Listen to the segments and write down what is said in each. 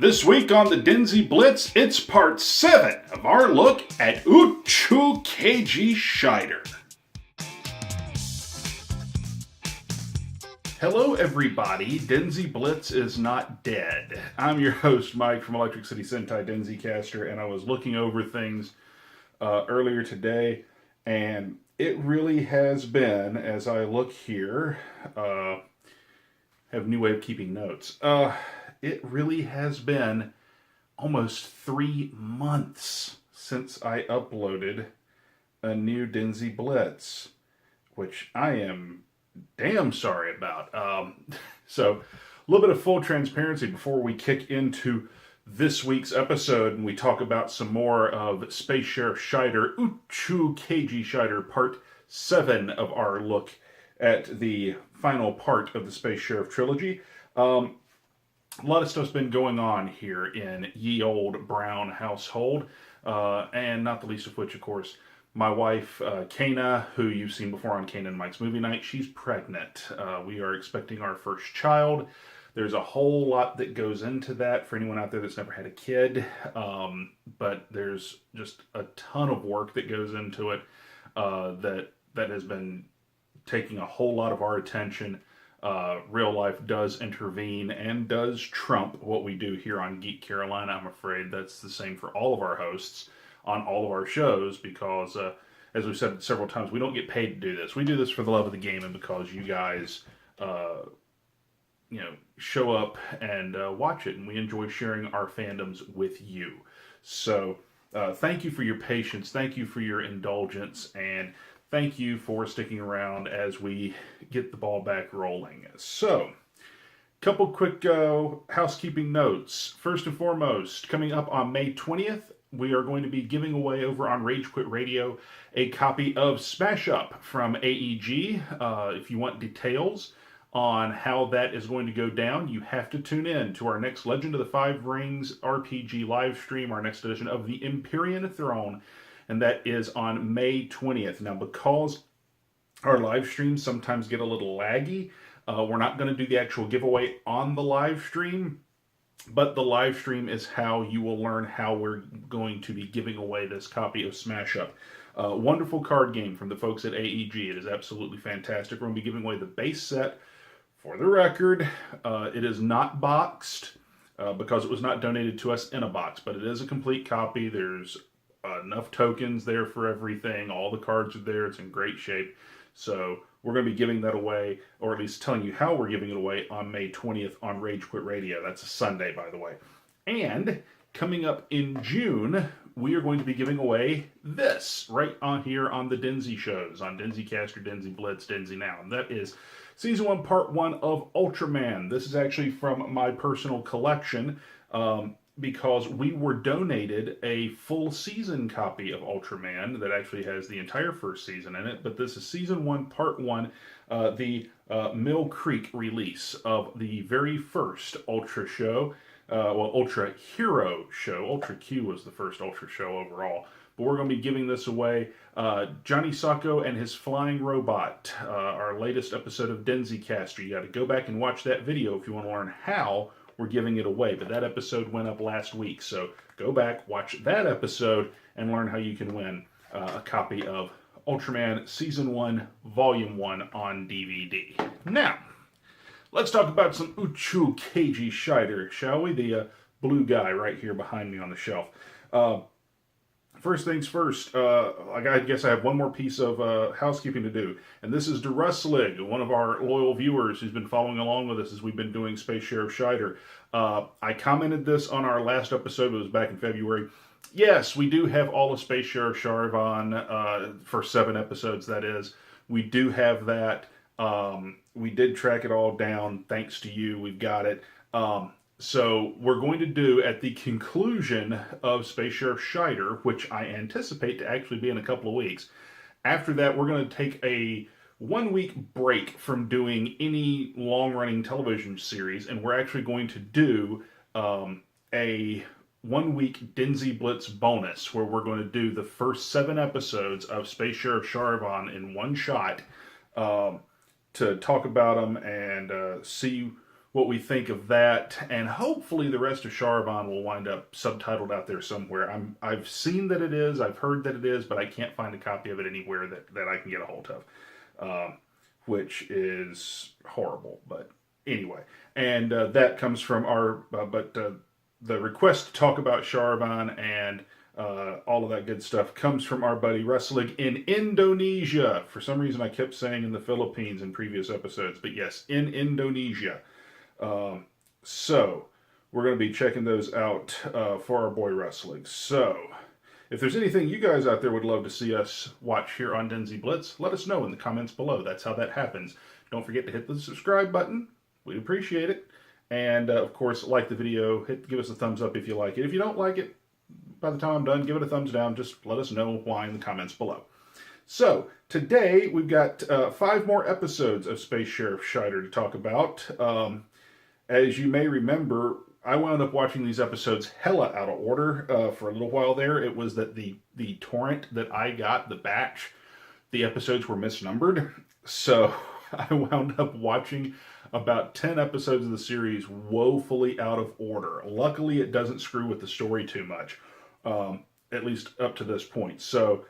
This week on the DenziBlitz, it's part 7 of our look at Uchuu Keiji Scheider. Hello everybody, DenziBlitz is not dead. I'm your host Mike from Electric City Sentai DenziCaster, and I was looking over things earlier today, and it really has been, as I look here, have new way of keeping notes. It really has been almost 3 months since I uploaded a new DenziBlitz, which I am damn sorry about. So, a little bit of full transparency before we kick into this week's episode and we talk about some more of Space Sheriff Scheider, Uchuu Keiji Scheider, part 7 of our look at the final part of the Space Sheriff trilogy. A lot of stuff's been going on here in ye old Brown household, and not the least of which, of course, my wife, Kana, who you've seen before on Kana and Mike's Movie Night, she's pregnant. We are expecting our first child. There's a whole lot that goes into that for anyone out there that's never had a kid, but there's just a ton of work that goes into it that has been taking a whole lot of our attention. Real life does intervene and does trump what we do here on Geek Carolina. I'm afraid that's the same for all of our hosts on all of our shows because, as we've said several times, we don't get paid to do this. We do this for the love of the game and because you guys, show up and watch it, and we enjoy sharing our fandoms with you. So, thank you for your patience. Thank you for your indulgence, and thank you for sticking around as we get the ball back rolling. So, couple quick housekeeping notes. First and foremost, coming up on May 20th, we are going to be giving away over on Rage Quit Radio a copy of Smash Up from AEG. If you want details on how that is going to go down, you have to tune in to our next Legend of the Five Rings RPG live stream, our next edition of the Empyrean Throne, and that is on May 20th. Now, because our live streams sometimes get a little laggy, we're not going to do the actual giveaway on the live stream, but the live stream is how you will learn how we're going to be giving away this copy of Smash Up. Wonderful card game from the folks at AEG. It is absolutely fantastic. We're going to be giving away the base set. For the record, it is not boxed because it was not donated to us in a box, but it is a complete copy. There's enough tokens there for everything. All the cards are there. It's in great shape. So we're going to be giving that away, or at least telling you how we're giving it away on May 20th on Rage Quit Radio. That's a Sunday, by the way. And coming up in June, we are going to be giving away this right on here on the Denzi shows, on DenziCaster, DenziBlitz, Denzi Now. And that is Season 1, Part 1 of Ultraman. This is actually from my personal collection, because we were donated a full season copy of Ultraman that actually has the entire first season in it, but this is Season 1, Part 1, the Mill Creek release of the very first Ultra show, Ultra Hero show. Ultra Q was the first Ultra show overall, but we're going to be giving this away. Johnny Sacco and his Flying Robot, our latest episode of DenziCaster. You got to go back and watch that video if you want to learn how we're giving it away, but that episode went up last week, so go back, watch that episode, and learn how you can win a copy of Ultraman Season 1, Volume 1 on DVD. Now, let's talk about some Uchuu Keiji Scheider, shall we? The blue guy right here behind me on the shelf. First things first, I guess I have one more piece of housekeeping to do, and this is DeRuslig, one of our loyal viewers who's been following along with us as we've been doing Space Sheriff Scheider. I commented this on our last episode, it was back in February. Yes, we do have all of Space Sheriff Sharvan for 7 episodes, that is. We do have that. We did track it all down, thanks to you, we've got it. So we're going to do, at the conclusion of Space Sheriff Scheider, which I anticipate to actually be in a couple of weeks, after that we're going to take a 1-week break from doing any long-running television series, and we're actually going to do a 1-week DenziBlitz bonus, where we're going to do the first 7 episodes of Space Sheriff Sharvan in one shot, to talk about them and see what we think of that, and hopefully the rest of Charaban will wind up subtitled out there somewhere. I've seen that it is, I've heard that it is, but I can't find a copy of it anywhere that I can get a hold of, which is horrible. But anyway, and that comes from our, the request to talk about Charaban and all of that good stuff comes from our buddy Wrestling in Indonesia. For some reason, I kept saying in the Philippines in previous episodes, but yes, in Indonesia. So we're going to be checking those out for our boy Wrestling. So if there's anything you guys out there would love to see us watch here on DenziBlitz, let us know in the comments below. That's how that happens. Don't forget to hit the subscribe button. We'd appreciate it. And of course, like the video. Give us a thumbs up if you like it. If you don't like it, by the time I'm done, give it a thumbs down. Just let us know why in the comments below. So today we've got 5 more episodes of Space Sheriff Scheider to talk about. As you may remember, I wound up watching these episodes hella out of order for a little while there. It was that the torrent that I got, the batch, the episodes were misnumbered. So I wound up watching about 10 episodes of the series woefully out of order. Luckily, it doesn't screw with the story too much, at least up to this point. So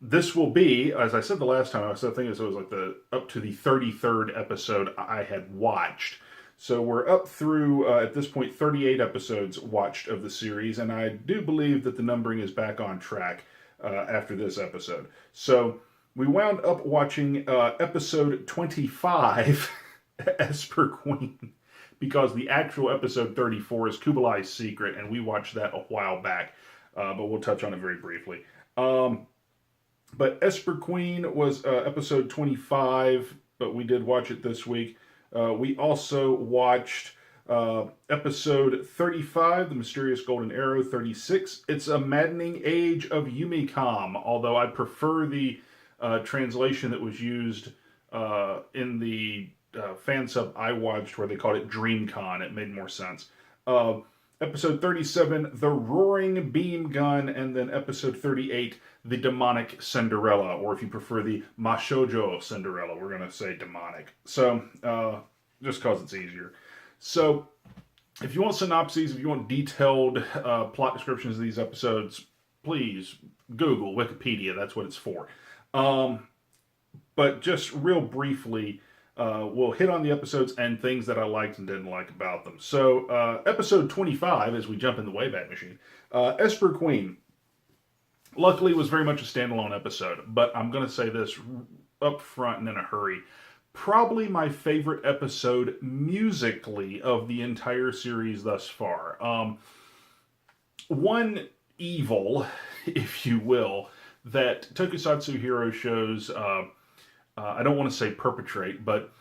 this will be, as I said the last time, I think it was like up to the 33rd episode I had watched. So we're up through, at this point, 38 episodes watched of the series, and I do believe that the numbering is back on track after this episode. So we wound up watching episode 25, Esper Queen, because the actual episode 34 is Kublai's Secret, and we watched that a while back, but we'll touch on it very briefly. But Esper Queen was episode 25, but we did watch it this week. We also watched episode 35, The Mysterious Golden Arrow, 36. It's a Maddening Age of Yumicom, although I prefer the translation that was used in the fan sub I watched where they called it DreamCon. It made more sense. Episode 37, The Roaring Beam Gun, and then episode 38, The Demonic Cinderella, or if you prefer the Mashojo Cinderella, we're going to say demonic. So, just because it's easier. So, if you want synopses, if you want detailed plot descriptions of these episodes, please Google Wikipedia, that's what it's for. But just real briefly, we'll hit on the episodes and things that I liked and didn't like about them. So, episode 25, as we jump in the Wayback Machine, Esper Queen, luckily was very much a standalone episode, but I'm going to say this up front and in a hurry. Probably my favorite episode musically of the entire series thus far. One evil, if you will, that Tokusatsu hero shows... I don't want to say perpetrate, but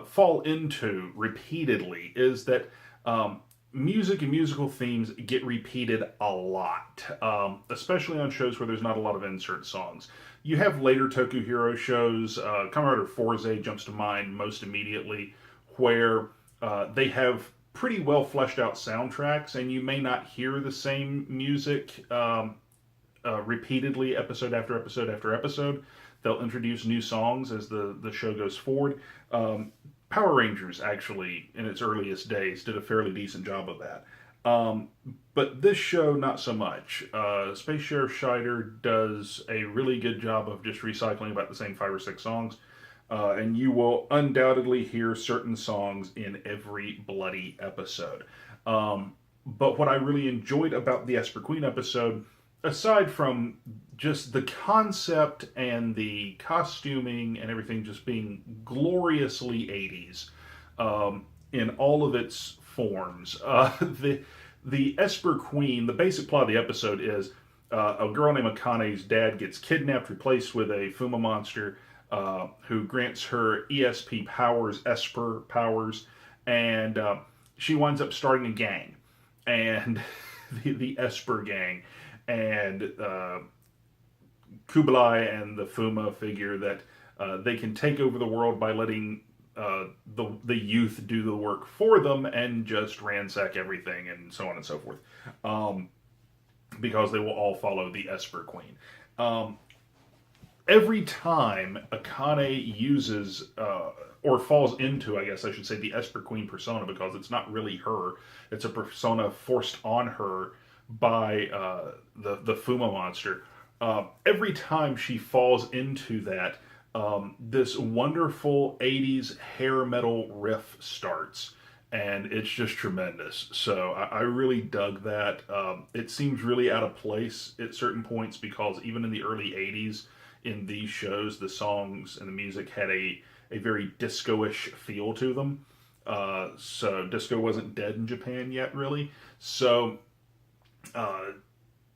fall into repeatedly is that music and musical themes get repeated a lot, especially on shows where there's not a lot of insert songs. You have later Toku Hero shows, Kamen Rider Fourze jumps to mind most immediately, where they have pretty well fleshed out soundtracks, and you may not hear the same music repeatedly, episode after episode after episode. They'll introduce new songs as the show goes forward. Power Rangers, actually, in its earliest days, did a fairly decent job of that. But this show, not so much. Space Sheriff Scheider does a really good job of just recycling about the same 5 or 6 songs. And you will undoubtedly hear certain songs in every bloody episode. But what I really enjoyed about the Esper Queen episode, aside from just the concept and the costuming and everything just being gloriously 80s in all of its forms, the Esper Queen, the basic plot of the episode is a girl named Akane's dad gets kidnapped, replaced with a Fuma monster who grants her ESP powers, Esper powers, and she winds up starting a gang, and the Esper gang. And Kublai and the Fuma figure that they can take over the world by letting the youth do the work for them and just ransack everything and so on and so forth. Because they will all follow the Esper Queen. Every time Akane uses or falls into, I guess I should say, the Esper Queen persona, because it's not really her. It's a persona forced on her by the Fuma monster. Every time she falls into that, this wonderful 80s hair metal riff starts, and it's just tremendous. So I really dug that. It seems really out of place at certain points, because even in the early 80s, in these shows, the songs and the music had a very disco-ish feel to them. So disco wasn't dead in Japan yet, really. So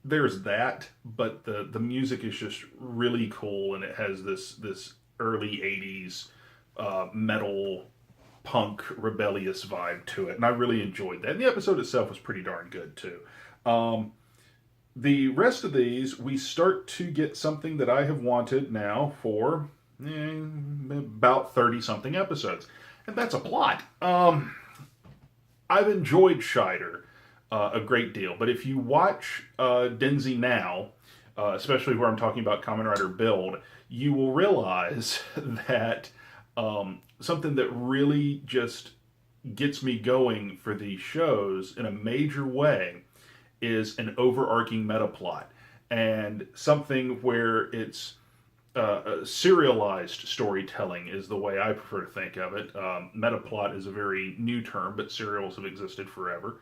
there's that, but the music is just really cool, and it has this early 80s metal punk rebellious vibe to it, and I really enjoyed that. And the episode itself was pretty darn good too. The rest of these, we start to get something that I have wanted now for about 30 something episodes, and that's a plot. I've enjoyed Scheider a great deal, but if you watch Denzi now, especially where I'm talking about Kamen Rider Build, you will realize that something that really just gets me going for these shows in a major way is an overarching meta plot, and something where it's serialized storytelling is the way I prefer to think of it. Meta plot is a very new term, but serials have existed forever.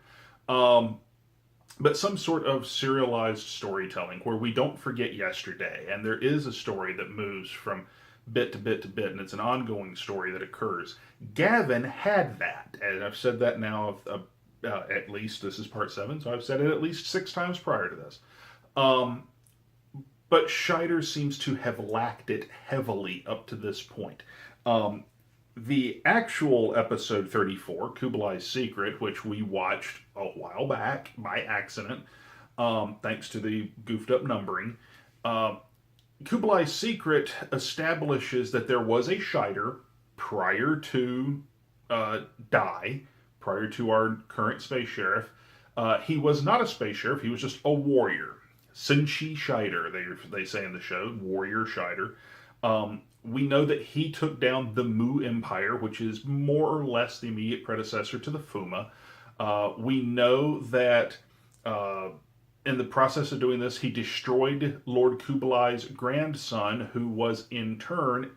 But some sort of serialized storytelling where we don't forget yesterday, and there is a story that moves from bit to bit to bit, and it's an ongoing story that occurs. Gavin had that, and I've said that now at least, this is part 7, so I've said it at least 6 times prior to this. But Scheider seems to have lacked it heavily up to this point. The actual episode 34, Kublai's Secret, which we watched a while back by accident, thanks to the goofed up numbering, Kublai's Secret establishes that there was a Scheider prior to Dai, prior to our current space sheriff. He was not a space sheriff, he was just a warrior. Senshi Scheider, they say in the show, Warrior Scheider. We know that he took down the Mu Empire, which is more or less the immediate predecessor to the Fuma. We know that in the process of doing this, he destroyed Lord Kublai's grandson, who was in turn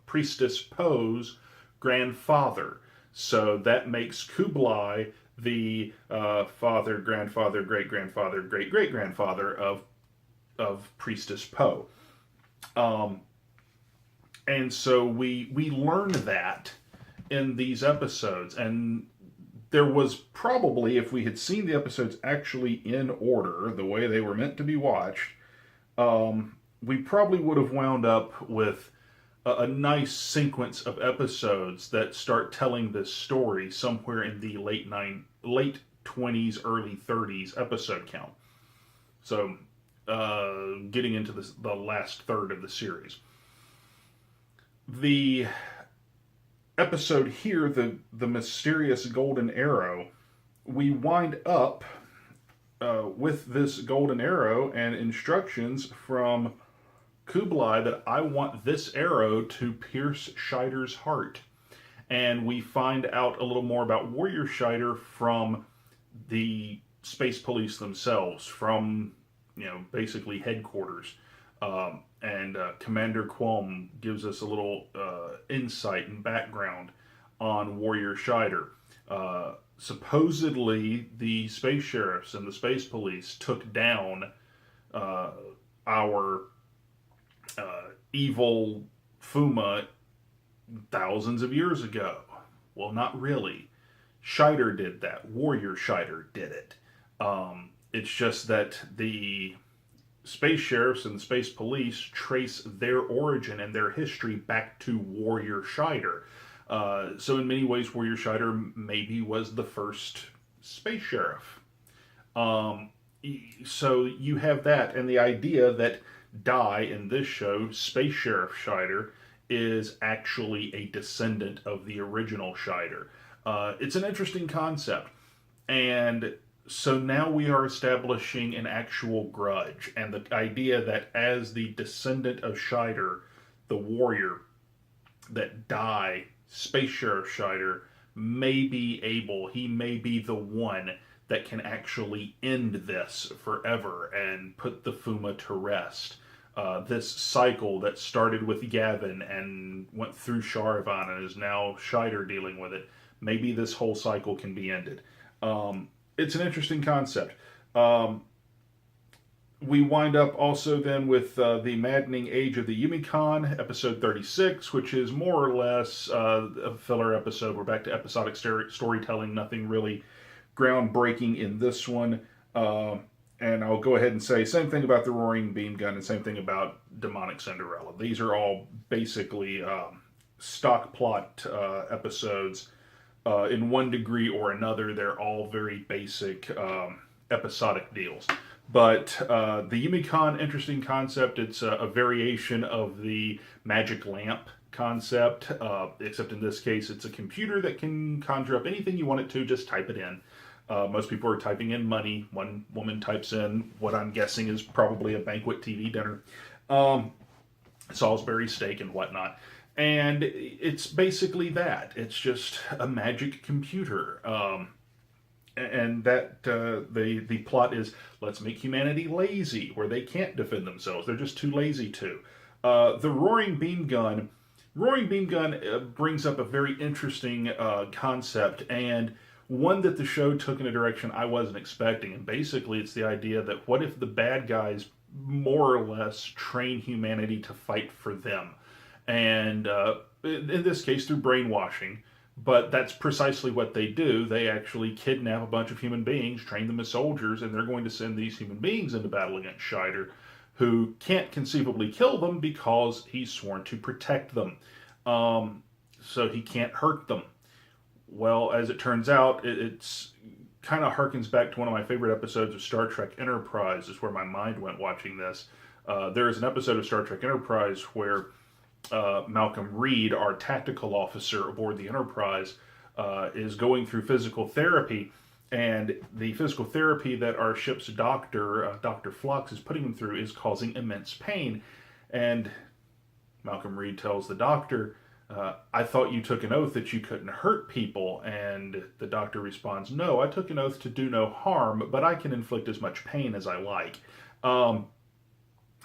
Priestess Po's grandfather. So that makes Kublai the father, grandfather, great-grandfather, great-great-grandfather of Priestess Po. And so we learn that in these episodes, and there was probably, if we had seen the episodes actually in order, the way they were meant to be watched, we probably would have wound up with a nice sequence of episodes that start telling this story somewhere in the late 20s, early 30s episode count. So, getting into the last third of the series. The episode here, the mysterious golden arrow, we wind up with this golden arrow and instructions from Kublai that I want this arrow to pierce Scheider's heart. And we find out a little more about Warrior Scheider from the space police themselves, from, basically headquarters. And Commander Qualm gives us a little insight and background on Warrior Scheider. Supposedly, the space sheriffs and the space police took down our evil Fuma thousands of years ago. Well, not really. Scheider did that. Warrior Scheider did it. It's just that the space sheriffs and the space police trace their origin and their history back to Warrior Scheider. So in many ways, Warrior Scheider maybe was the first space sheriff. So you have that, and the idea that Dai in this show, Space Sheriff Scheider, is actually a descendant of the original Scheider. It's an interesting concept, and so now we are establishing an actual grudge, and the idea that as the descendant of Scheider, the warrior, that Dai Space Sheriff Scheider may be able, he may be the one that can actually end this forever and put the Fuma to rest. This cycle that started with Gavin and went through Charavan and is now Scheider dealing with it, maybe this whole cycle can be ended. It's an interesting concept. We wind up also then with the Maddening Age of the Yumikon, episode 36, which is more or less a filler episode. We're back to episodic storytelling, nothing really groundbreaking in this one. And I'll go ahead and say same thing about the Roaring Beam Gun and same thing about Demonic Cinderella. These are all basically stock plot episodes in one degree or another. They're all very basic episodic deals. But the Yumikon, interesting concept. It's a variation of the magic lamp concept, except in this case it's a computer that can conjure up anything you want it to, just type it in. Most people are typing in money. One woman types in what I'm guessing is probably a banquet TV dinner, Salisbury steak and whatnot. And it's basically that. It's just a magic computer. And that the plot is, let's make humanity lazy, where they can't defend themselves. They're just too lazy to. The Roaring Beam Gun brings up a very interesting concept, and one that the show took in a direction I wasn't expecting. And basically it's the idea that what if the bad guys more or less train humanity to fight for them? And in this case through brainwashing. But that's precisely what they do. They actually kidnap a bunch of human beings, train them as soldiers, and they're going to send these human beings into battle against Scheider, who can't conceivably kill them because he's sworn to protect them. So he can't hurt them. Well, as it turns out, it's kind of harkens back to one of my favorite episodes of Star Trek Enterprise, is where my mind went watching this. There is an episode of Star Trek Enterprise where Malcolm Reed, our tactical officer aboard the Enterprise, is going through physical therapy, and the physical therapy that our ship's doctor, Dr. Flux, is putting him through is causing immense pain. And Malcolm Reed tells the doctor, I thought you took an oath that you couldn't hurt people. And the doctor responds, no, I took an oath to do no harm, but I can inflict as much pain as I like.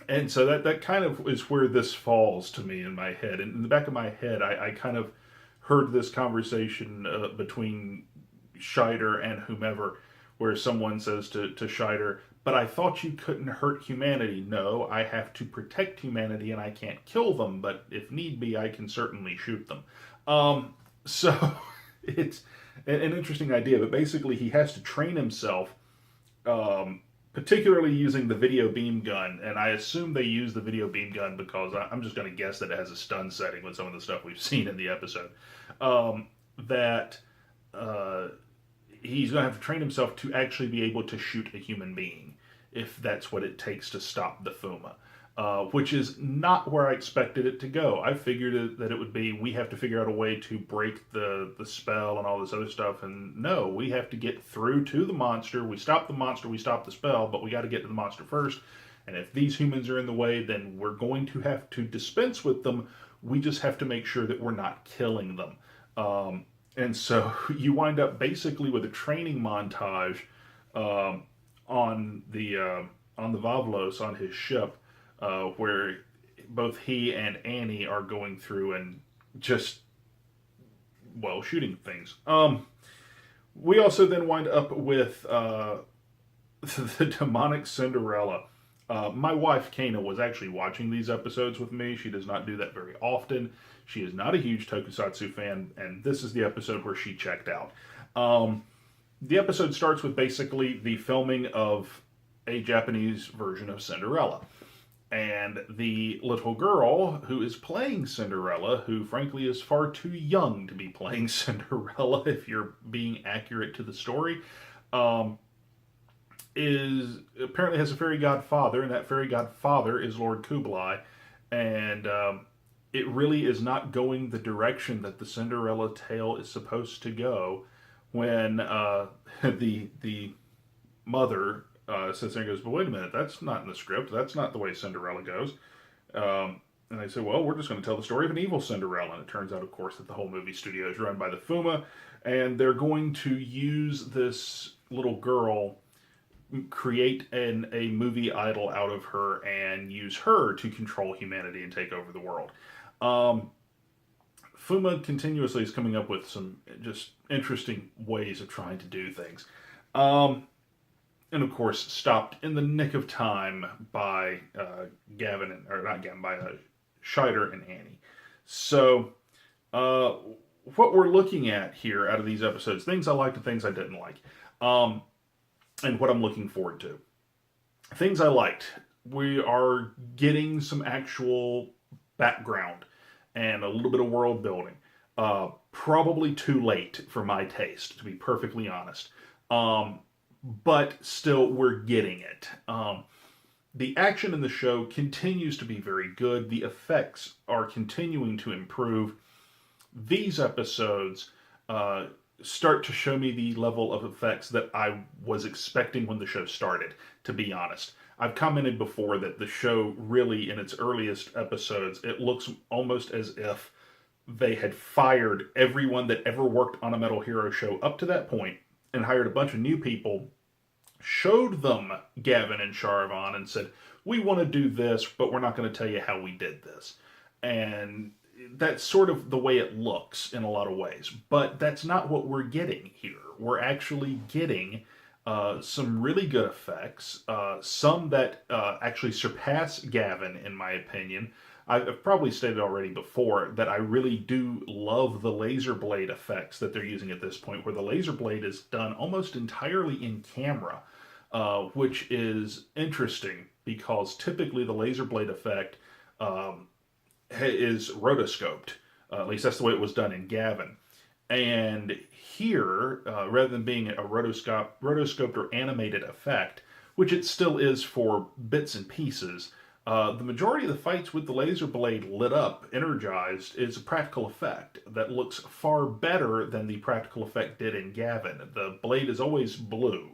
And so that kind of is where this falls to me in my head. And in the back of my head, I kind of heard this conversation between Scheider and whomever, where someone says to Scheider, but I thought you couldn't hurt humanity. No, I have to protect humanity and I can't kill them, but if need be, I can certainly shoot them. So it's an interesting idea, but basically he has to train himself, particularly using the video beam gun, and I assume they use the video beam gun because I'm just going to guess that it has a stun setting with some of the stuff we've seen in the episode, he's going to have to train himself to actually be able to shoot a human being, if that's what it takes to stop the Fuma. Which is not where I expected it to go. I figured that it would be, we have to figure out a way to break the spell and all this other stuff, and no, we have to get through to the monster. We stop the monster, we stop the spell, but we got to get to the monster first, and if these humans are in the way, then we're going to have to dispense with them. We just have to make sure that we're not killing them. And so you wind up basically with a training montage on the Vavlos, on his ship, where both he and Annie are going through and just, well, shooting things. We also then wind up with the demonic Cinderella. My wife, Kana, was actually watching these episodes with me. She does not do that very often. She is not a huge tokusatsu fan, and this is the episode where she checked out. The episode starts with basically the filming of a Japanese version of Cinderella. And the little girl who is playing Cinderella, who frankly is far too young to be playing Cinderella, if you're being accurate to the story, is apparently has a fairy godfather, and that fairy godfather is Lord Kublai. And it really is not going the direction that the Cinderella tale is supposed to go when the mother sits there and goes, but wait a minute, that's not in the script. That's not the way Cinderella goes. and they say, well, we're just going to tell the story of an evil Cinderella. And it turns out, of course, that the whole movie studio is run by the Fuma, and they're going to use this little girl, create a movie idol out of her, and use her to control humanity and take over the world. Fuma continuously is coming up with some just interesting ways of trying to do things. And of course, stopped in the nick of time by Scheider and Annie. So, what we're looking at here out of these episodes, things I liked and things I didn't like, and what I'm looking forward to. Things I liked, we are getting some actual background and a little bit of world building. Probably too late for my taste, to be perfectly honest. But still, we're getting it. The action in the show continues to be very good. The effects are continuing to improve. These episodes start to show me the level of effects that I was expecting when the show started, to be honest. I've commented before that the show really, in its earliest episodes, it looks almost as if they had fired everyone that ever worked on a Metal Hero show up to that point and hired a bunch of new people, showed them Gavin and Sharvan and said, we want to do this, but we're not going to tell you how we did this. And that's sort of the way it looks in a lot of ways. But that's not what we're getting here. We're actually getting some really good effects, some that actually surpass Gavin, in my opinion. I've probably stated already before that I really do love the laser blade effects that they're using at this point, where the laser blade is done almost entirely in camera, which is interesting because typically the laser blade effect is rotoscoped. At least that's the way it was done in Gavin. And here, rather than being a rotoscoped or animated effect, which it still is for bits and pieces, the majority of the fights with the laser blade lit up, energized, is a practical effect that looks far better than the practical effect did in Gavin. The blade is always blue.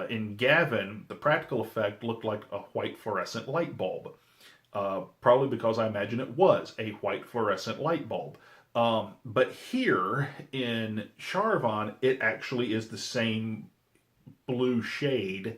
In Gavin, the practical effect looked like a white fluorescent light bulb. Probably because I imagine it was a white fluorescent light bulb. But here in Sharvan, it actually is the same blue shade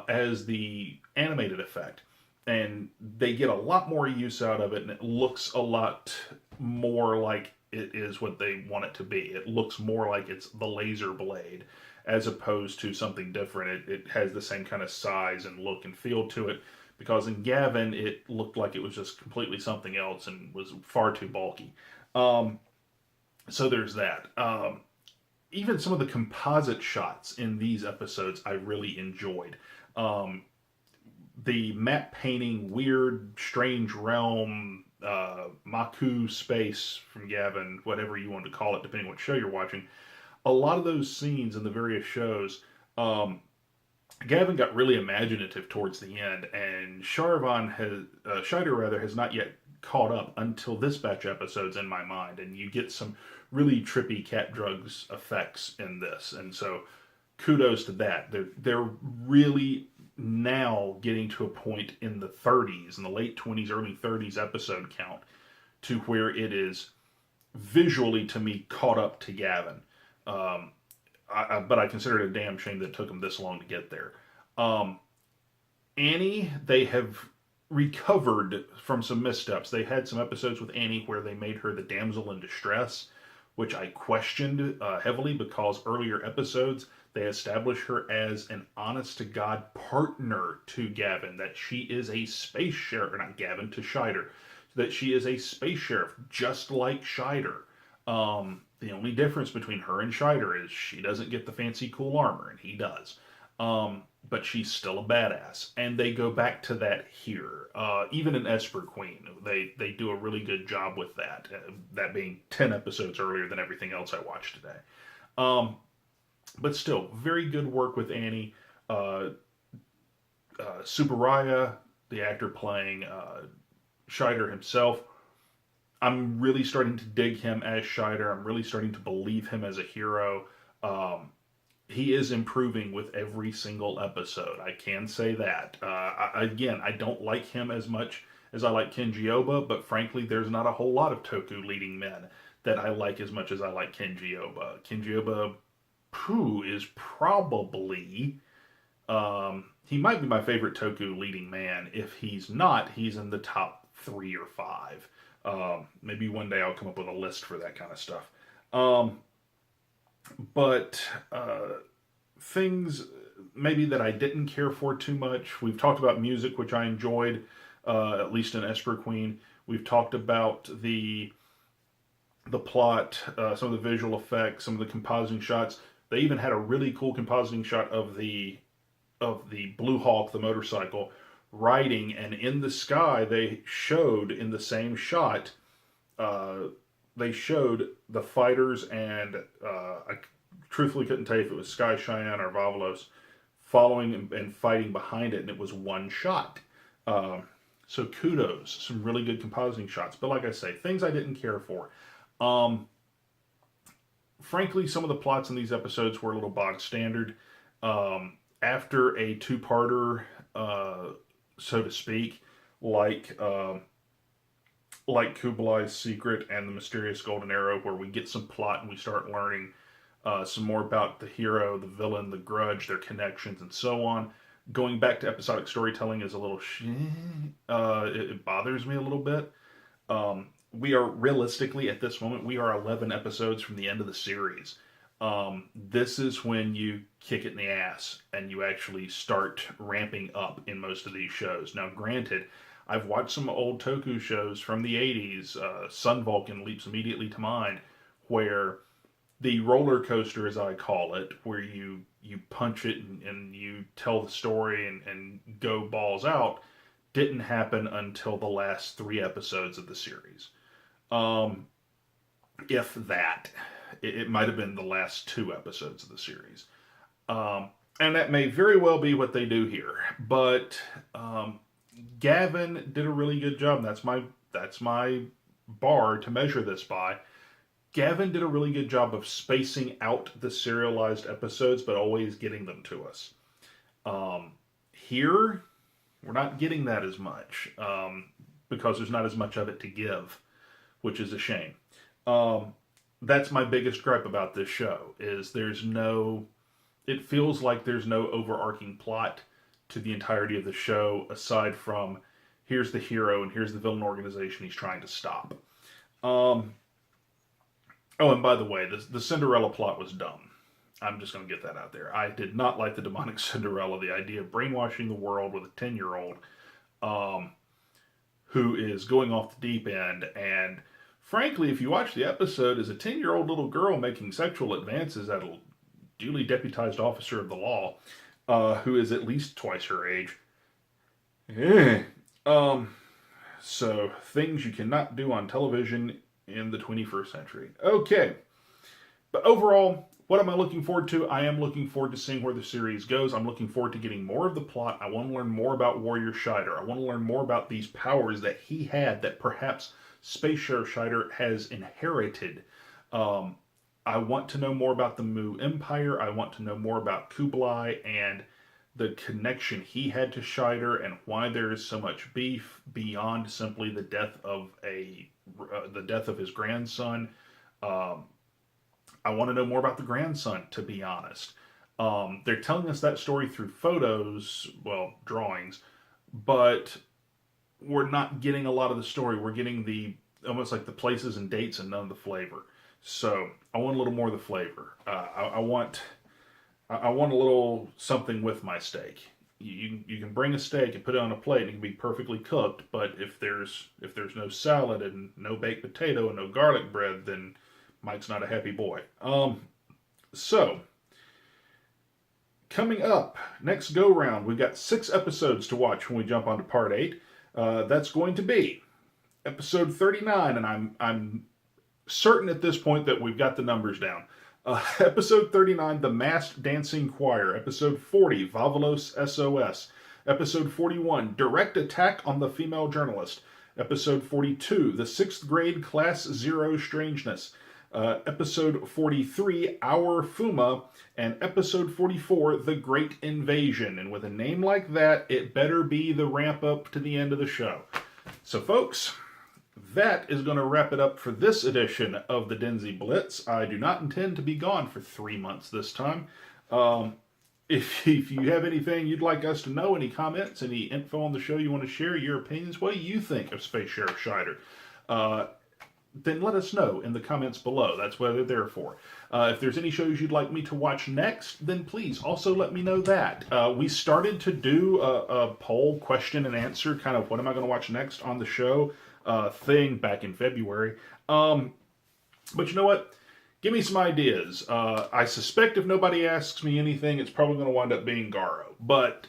as the animated effect. And they get a lot more use out of it, and it looks a lot more like it is what they want it to be. It looks more like it's the laser blade as opposed to something different. It has the same kind of size and look and feel to it, because in Gavin, it looked like it was just completely something else and was far too bulky. So there's that. Even some of the composite shots in these episodes I really enjoyed. The map painting, weird, strange realm, Maku space from Gavin, whatever you want to call it, depending on what show you're watching. A lot of those scenes in the various shows, Gavin got really imaginative towards the end, and Scheider has not yet caught up until this batch of episodes in my mind, and you get some really trippy cat drugs effects in this, and so kudos to that. They're really now getting to a point in the 30s, in the late 20s, early 30s episode count, to where it is visually, to me, caught up to Gavin. But I consider it a damn shame that it took them this long to get there. Annie, they have recovered from some missteps. They had some episodes with Annie where they made her the damsel in distress, which I questioned heavily, because earlier episodes they established her as an honest-to-God partner to Gavin, that she is a space sheriff, or not Gavin, to Scheider, that she is a space sheriff, just like Scheider. The only difference between her and Scheider is she doesn't get the fancy cool armor, and he does. But she's still a badass. And they go back to that here. Even in Esper Queen, they do a really good job with that. That being 10 episodes earlier than everything else I watched today. But still, very good work with Annie. Subaraya, the actor playing Scheider himself, I'm really starting to dig him as Scheider. I'm really starting to believe him as a hero. He is improving with every single episode. I can say that. Again, I don't like him as much as I like Kenji Oba, but frankly, there's not a whole lot of Toku leading men that I like as much as I like Kenji Oba. Kenji Oba, is probably, he might be my favorite Toku leading man. If he's not, he's in the top 3 or 5. Maybe one day I'll come up with a list for that kind of stuff. But things maybe that I didn't care for too much. We've talked about music, which I enjoyed, at least in Esper Queen. We've talked about the plot, some of the visual effects, some of the compositing shots. They even had a really cool compositing shot of the Blue Hawk, the motorcycle, riding, and in the sky they showed in the same shot. They showed the fighters, and I truthfully couldn't tell you if it was Sky Cheyenne or Vavalos following and fighting behind it, and it was one shot. So kudos, some really good compositing shots. But like I say, things I didn't care for. Frankly, some of the plots in these episodes were a little bog standard. After a two-parter, so to speak, like Kublai's Secret and the Mysterious Golden Arrow, where we get some plot and we start learning some more about the hero, the villain, the grudge, their connections, and so on. Going back to episodic storytelling is a little it bothers me a little bit. We are realistically, at this moment, we are 11 episodes from the end of the series. This is when you kick it in the ass and you actually start ramping up in most of these shows. Now, granted, I've watched some old Toku shows from the 80s. Sun Vulcan leaps immediately to mind, where the roller coaster, as I call it, where you punch it and you tell the story and go balls out, didn't happen until the last 3 episodes of the series. If that. It might have been the last 2 episodes of the series. And that may very well be what they do here. But Gavin did a really good job. That's my bar to measure this by. Gavin did a really good job of spacing out the serialized episodes, but always getting them to us. Here, we're not getting that as much, because there's not as much of it to give, which is a shame. That's my biggest gripe about this show, is it feels like there's no overarching plot to the entirety of the show, aside from, here's the hero and here's the villain organization he's trying to stop. Oh, and by the way, the Cinderella plot was dumb. I'm just going to get that out there. I did not like the demonic Cinderella, the idea of brainwashing the world with a 10-year-old who is going off the deep end. And frankly, if you watch the episode, is a 10-year-old little girl making sexual advances at a duly deputized officer of the law who is at least twice her age. So, things you cannot do on television in the 21st century. Okay. But overall, what am I looking forward to? I am looking forward to seeing where the series goes. I'm looking forward to getting more of the plot. I want to learn more about Warrior Scheider. I want to learn more about these powers that he had that perhaps Space Sheriff Scheider has inherited. I want to know more about the Mu Empire. I want to know more about Kublai and the connection he had to Scheider and why there is so much beef beyond simply the death of his grandson. I want to know more about the grandson, to be honest. They're telling us that story through photos, well, drawings, but we're not getting a lot of the story. We're getting almost like the places and dates and none of the flavor. So I want a little more of the flavor. I want a little something with my steak. You can bring a steak and put it on a plate and it can be perfectly cooked, but if there's no salad and no baked potato and no garlic bread, then Mike's not a happy boy. So coming up next go round, we've got 6 episodes to watch when we jump on to part 8. That's going to be episode 39, and I'm certain at this point that we've got the numbers down. Episode 39, The Masked Dancing Choir. Episode 40, Vavalos SOS. Episode 41, Direct Attack on the Female Journalist. Episode 42, The 6th Grade Class 0 Strangeness. Episode 43, Our Fuma. And episode 44, The Great Invasion. And with a name like that, it better be the ramp up to the end of the show. So, folks, that is going to wrap it up for this edition of the DenziBlitz. I do not intend to be gone for 3 months this time. If you have anything you'd like us to know, any comments, any info on the show you want to share, your opinions, what do you think of Space Sheriff Scheider? Then let us know in the comments below. That's what they're there for. If there's any shows you'd like me to watch next, then please also let me know that. We started to do a poll, question and answer, kind of what am I going to watch next on the show thing back in February. But you know what? Give me some ideas. I suspect if nobody asks me anything, it's probably going to wind up being Garo. But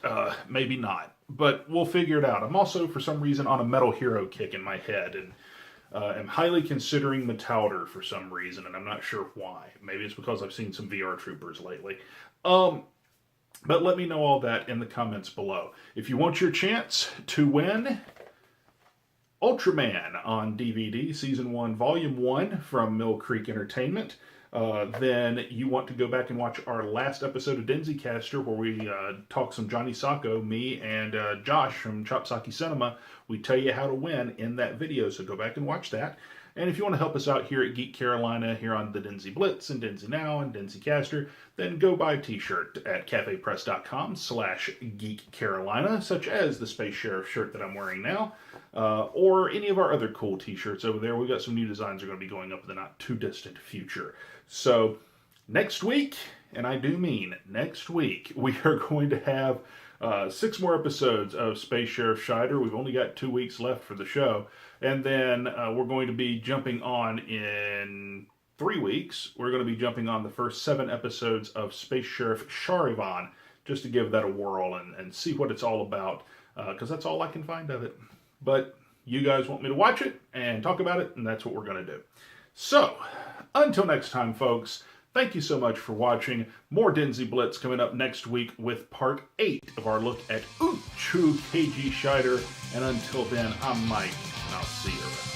maybe not. But we'll figure it out. I'm also, for some reason, on a Metal Hero kick in my head. And am highly considering Metalder for some reason. And I'm not sure why. Maybe it's because I've seen some VR Troopers lately. But let me know all that in the comments below. If you want your chance to win Ultraman on DVD, Season 1, Volume 1 from Mill Creek Entertainment, then you want to go back and watch our last episode of DenziCaster where we talk some Johnny Sacco, me and Josh from Chopsaki Cinema. We tell you how to win in that video, so go back and watch that. And if you want to help us out here at Geek Carolina, here on the DenziBlitz and Denzi Now and DenziCaster, then go buy a t-shirt at cafepress.com/geekcarolina, such as the Space Sheriff shirt that I'm wearing now, or any of our other cool t-shirts over there. We've got some new designs that are going to be going up in the not too distant future. So next week, and I do mean next week, we are going to have 6 more episodes of Space Sheriff Scheider. We've only got 2 weeks left for the show. And then we're going to be jumping on in 3 weeks. We're going to be jumping on the first 7 episodes of Space Sheriff Charivan, just to give that a whirl and see what it's all about, because that's all I can find of it. But you guys want me to watch it and talk about it, and that's what we're going to do. So, until next time, folks, thank you so much for watching. More DenziBlitz coming up next week with part 8 of our look at Uchuu, Keiji, Shaider. And until then, I'm Mike, and I'll see you around.